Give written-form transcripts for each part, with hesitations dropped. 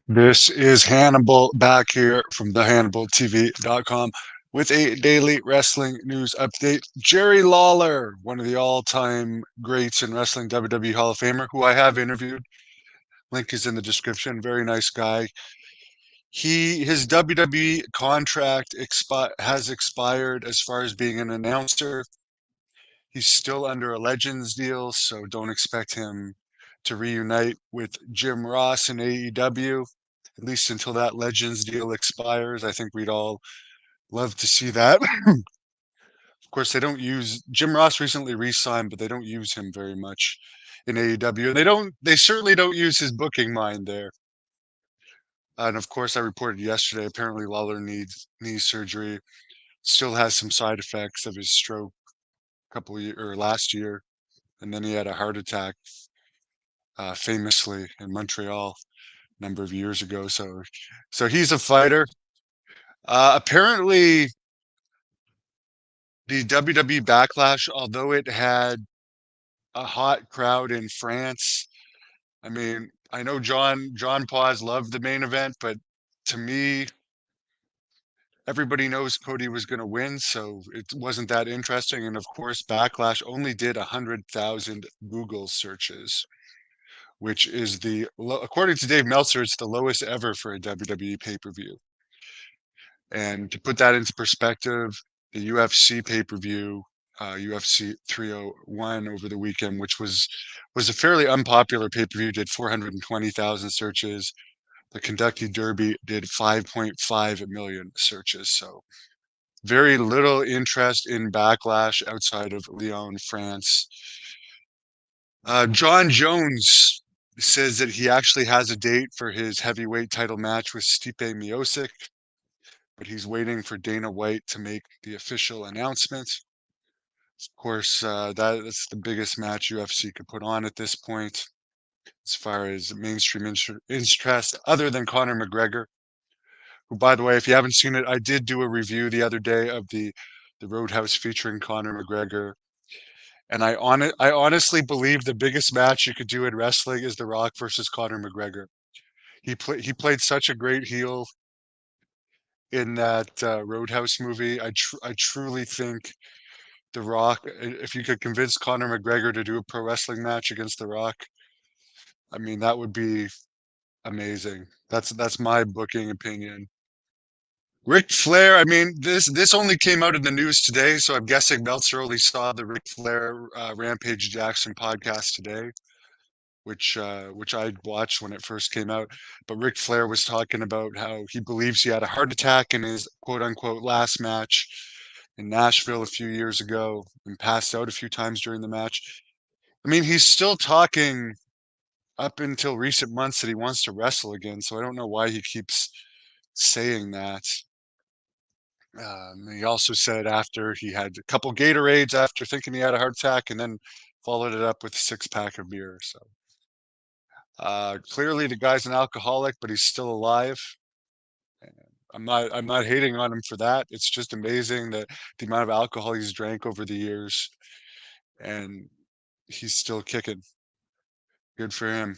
This is Hannibal back here from thehannibaltv.com with a daily wrestling news update. Jerry Lawler, one of the all-time greats in wrestling, WWE Hall of Famer, who I have interviewed. Link is in the description. Very nice guy. His WWE contract has expired as far as being an announcer. He's still under a Legends deal, so don't expect him to reunite with Jim Ross in AEW, at least until that Legends deal expires. I think we'd all love to see that. Of course, they don't use Jim Ross recently re-signed, but they don't use him very much in AEW. And they certainly don't use his booking mind there. And of course, I reported yesterday, apparently Lawler needs knee surgery, still has some side effects of his stroke a couple of years or last year. And then he had a heart attack famously in Montreal a number of years ago. So he's a fighter. Apparently, the WWE Backlash, although it had a hot crowd in France, I mean, I know John Paz loved the main event, but to me, everybody knows Cody was going to win, so it wasn't that interesting. And of course, Backlash only did 100,000 Google searches, which is according to Dave Meltzer, it's the lowest ever for a WWE pay-per-view. And to put that into perspective, the UFC pay-per-view, UFC 301 over the weekend, which was a fairly unpopular pay-per-view, did 420,000 searches. The Kentucky Derby did 5.5 million searches. So very little interest in Backlash outside of Lyon, France. John Jones says that he actually has a date for his heavyweight title match with Stipe Miocic, but he's waiting for Dana White to make the official announcement. Of course, that's the biggest match UFC could put on at this point, as far as mainstream interest, other than Conor McGregor, who, by the way, if you haven't seen it, I did do a review the other day of the Roadhouse featuring Conor McGregor. And I honestly believe the biggest match you could do in wrestling is The Rock versus Conor McGregor. He played such a great heel in that Roadhouse movie. I truly think The Rock, if you could convince Conor McGregor to do a pro wrestling match against The Rock, I mean that would be amazing. That's my booking opinion. Ric Flair, I mean this only came out in the news today, so I'm guessing Meltzer only saw the Ric Flair Rampage Jackson podcast today, which I watched when it first came out. But Ric Flair was talking about how he believes he had a heart attack in his quote unquote last match in Nashville a few years ago and passed out a few times during the match. I mean, he's still talking up until recent months that he wants to wrestle again, so I don't know why he keeps saying that. He also said after he had a couple Gatorades after thinking he had a heart attack, and then followed it up with a six-pack of beer. So clearly, the guy's an alcoholic, but he's still alive. And I'm not hating on him for that. It's just amazing that the amount of alcohol he's drank over the years, and he's still kicking. Good for him.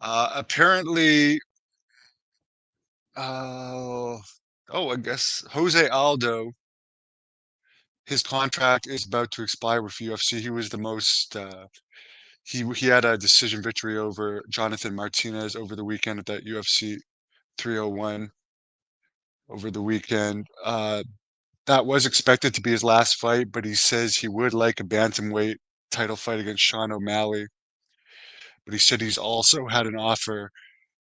Apparently, uh, I guess Jose Aldo, his contract is about to expire with UFC. He was the most he had a decision victory over Jonathan Martinez over the weekend at that UFC 301 over the weekend. That was expected to be his last fight, but he says he would like a bantamweight title fight against Sean O'Malley. But he said he's also had an offer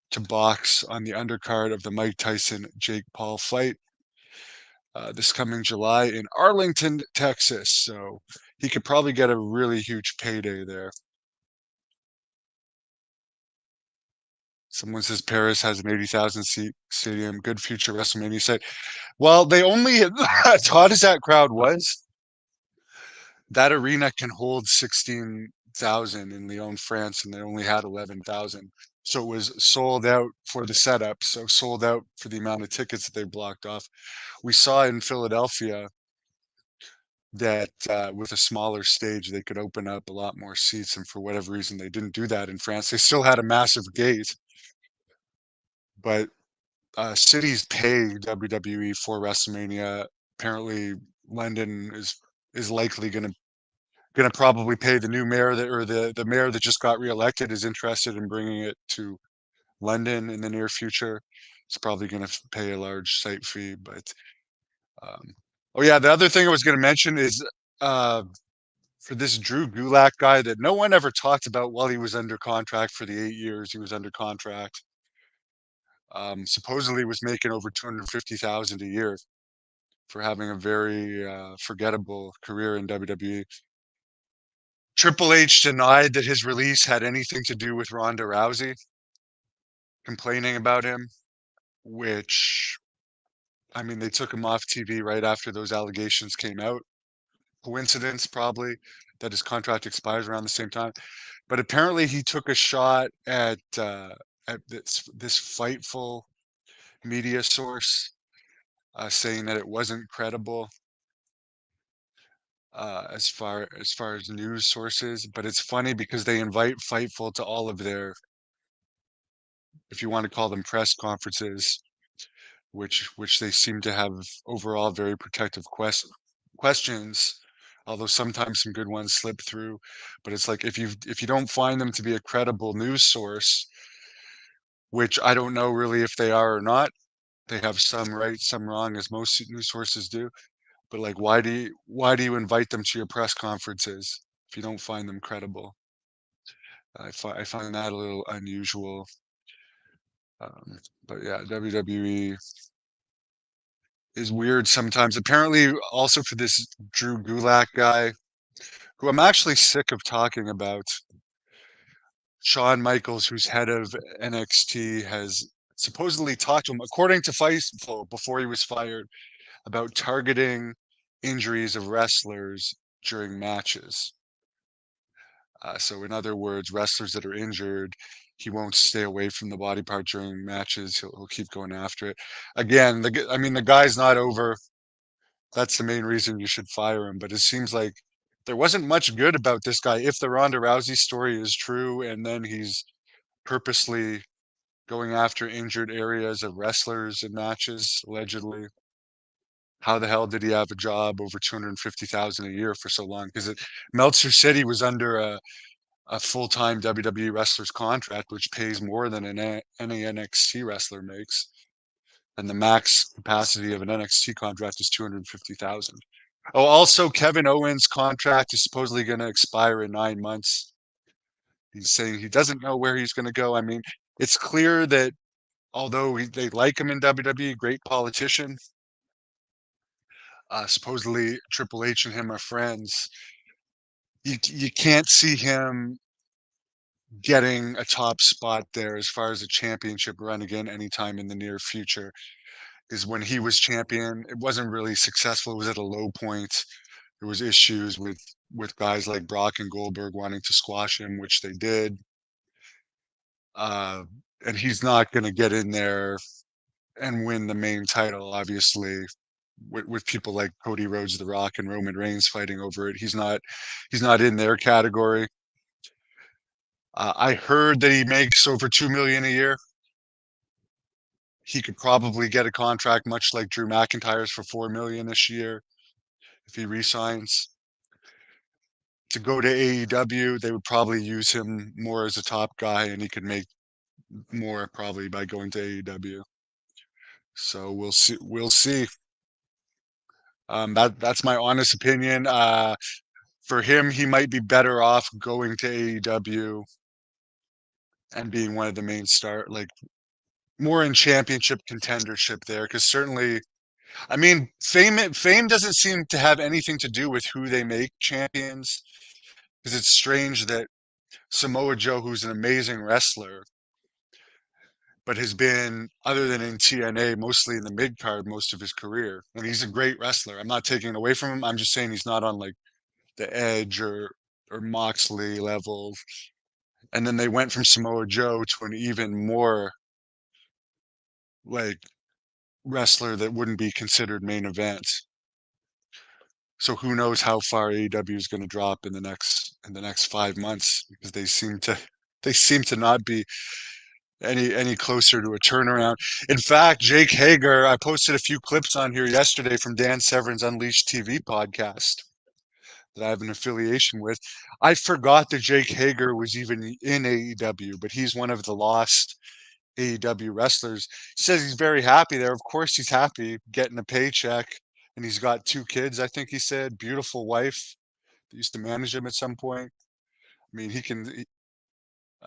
to box on the undercard of the Mike Tyson Jake Paul fight this coming July in Arlington, Texas. So he could probably get a really huge payday there. Someone says Paris has an 80,000 seat stadium, good future WrestleMania site. Well, they only, as hot as that crowd was, that arena can hold 16,000 in Lyon, France, and they only had 11,000. So it was sold out for the setup, so sold out for the amount of tickets that they blocked off. We saw in Philadelphia that, with a smaller stage, they could open up a lot more seats, and for whatever reason, they didn't do that in France. They still had a massive gate, but, cities pay WWE for WrestleMania. Apparently, London is likely gonna probably pay the new mayor that or the mayor that just got reelected is interested in bringing it to London in the near future. It's probably gonna pay a large site fee, but, um oh, yeah, the other thing I was gonna mention is, uh for this Drew Gulak guy that no one ever talked about while he was under contract for the 8 years he was under contract. Supposedly was making over 250,000 a year for having a very, forgettable career in WWE. Triple H denied that his release had anything to do with Ronda Rousey complaining about him, which, I mean, they took him off TV right after those allegations came out. Coincidence, probably, that his contract expires around the same time. But apparently he took a shot at this Fightful media source, saying that it wasn't credible, as far as news sources. But it's funny because they invite Fightful to all of their, if you want to call them, press conferences, which they seem to have overall very protective questions, although sometimes some good ones slip through. But it's like if you don't find them to be a credible news source, which I don't know really if they are or not. They have some right, some wrong, as most news sources do. But like, why do you invite them to your press conferences if you don't find them credible? I find that a little unusual. Um, but yeah, WWE is weird sometimes. Apparently, also for this Drew Gulak guy, who I'm actually sick of talking about, Shawn Michaels, who's head of NXT, has supposedly talked to him, according to Fightful, before he was fired, about targeting injuries of wrestlers during matches. So in other words, wrestlers that are injured, he won't stay away from the body part during matches. He'll keep going after it. Again, I mean, the guy's not over. That's the main reason you should fire him. But it seems like there wasn't much good about this guy. If the Ronda Rousey story is true, and then he's purposely going after injured areas of wrestlers in matches, allegedly. How the hell did he have a job over 250,000 a year for so long? Because Meltzer said he was under a full-time WWE wrestler's contract, which pays more than any NXT wrestler makes. And the max capacity of an NXT contract is 250,000. Oh, also, Kevin Owens' contract is supposedly going to expire in 9 months. He's saying he doesn't know where he's going to go. I mean, it's clear that although they like him in WWE, great politician, supposedly Triple H and him are friends. You can't see him getting a top spot there as far as a championship run again anytime in the near future. Is when he was champion, it wasn't really successful. It was at a low point. There was issues with guys like Brock and Goldberg wanting to squash him, which they did. Uh, and he's not going to get in there and win the main title, obviously, with people like Cody Rhodes, The Rock, and Roman Reigns fighting over it. He's not in their category. I heard that he makes over 2 million a year. He could probably get a contract much like Drew McIntyre's for 4 million this year if he resigns. To go to AEW, they would probably use him more as a top guy, and he could make more probably by going to AEW. So we'll see. We'll see. That's my honest opinion. For him, he might be better off going to AEW and being one of the main like more in championship contendership there. Because certainly, I mean, fame doesn't seem to have anything to do with who they make champions. Because it's strange that Samoa Joe, who's an amazing wrestler, but has been, other than in TNA, mostly in the mid card most of his career. And he's a great wrestler. I'm not taking it away from him. I'm just saying he's not on like the Edge or Moxley level. And then they went from Samoa Joe to an even more like wrestler that wouldn't be considered main event. So who knows how far AEW is going to drop in the next 5 months, because they seem to not be any closer to a turnaround. In fact, Jake Hager, I posted a few clips on here yesterday from Dan Severn's Unleashed TV podcast that I have an affiliation with. I forgot that Jake Hager was even in AEW, but he's one of the lost AEW wrestlers. He says he's very happy there. Of course he's happy getting a paycheck, and he's got 2 kids, I think he said, beautiful wife that used to manage him at some point. I mean,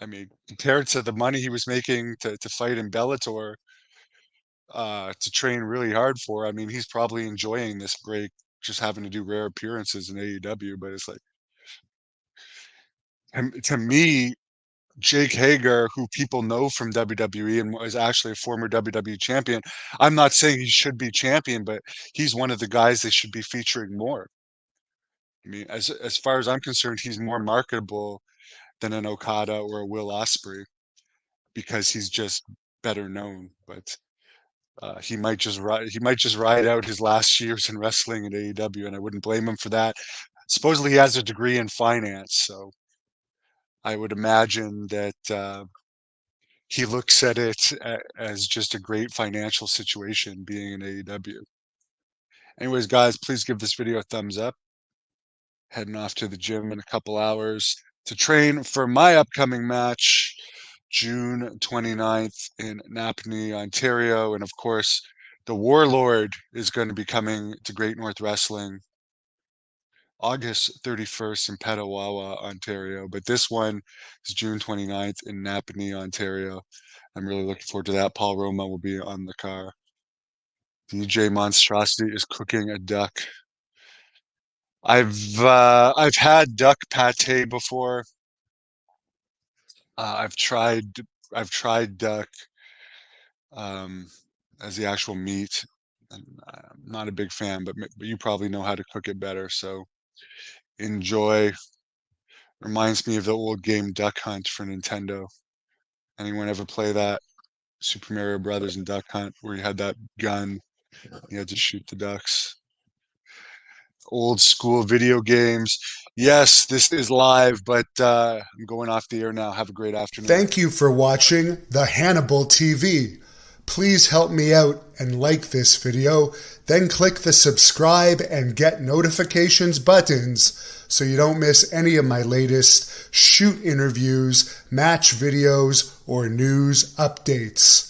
I mean, compared to the money he was making to fight in Bellator, to train really hard for, I mean, he's probably enjoying this break, just having to do rare appearances in AEW. But it's like, to me, Jake Hager, who people know from WWE and was actually a former WWE champion, I'm not saying he should be champion, but he's one of the guys they should be featuring more. I mean, as far as I'm concerned, he's more marketable than an Okada or a Will Ospreay, because he's just better known. But he might just ride out his last years in wrestling in AEW, and I wouldn't blame him for that. Supposedly he has a degree in finance, so I would imagine that he looks at it as just a great financial situation being in AEW. Anyways, guys, please give this video a thumbs up. Heading off to the gym in a couple hours to train for my upcoming match, June 29th in Napanee, Ontario. And of course, the Warlord is going to be coming to Great North Wrestling August 31st in Petawawa, Ontario. But this one is June 29th in Napanee, Ontario. I'm really looking forward to that. Paul Roma will be on the car. DJ Monstrosity is cooking a duck. I've had duck pate before. I've tried duck um, as the actual meat. And I'm not a big fan, but you probably know how to cook it better. So enjoy. Reminds me of the old game Duck Hunt for Nintendo. Anyone ever play that? Super Mario Brothers and Duck Hunt, where you had that gun, you had to shoot the ducks. Old school video games. Yes, this is live, but I'm going off the air now. Have a great afternoon. Thank you for watching the Hannibal TV. Please help me out and like this video, then click the subscribe and get notifications buttons so you don't miss any of my latest shoot interviews, match videos, or news updates.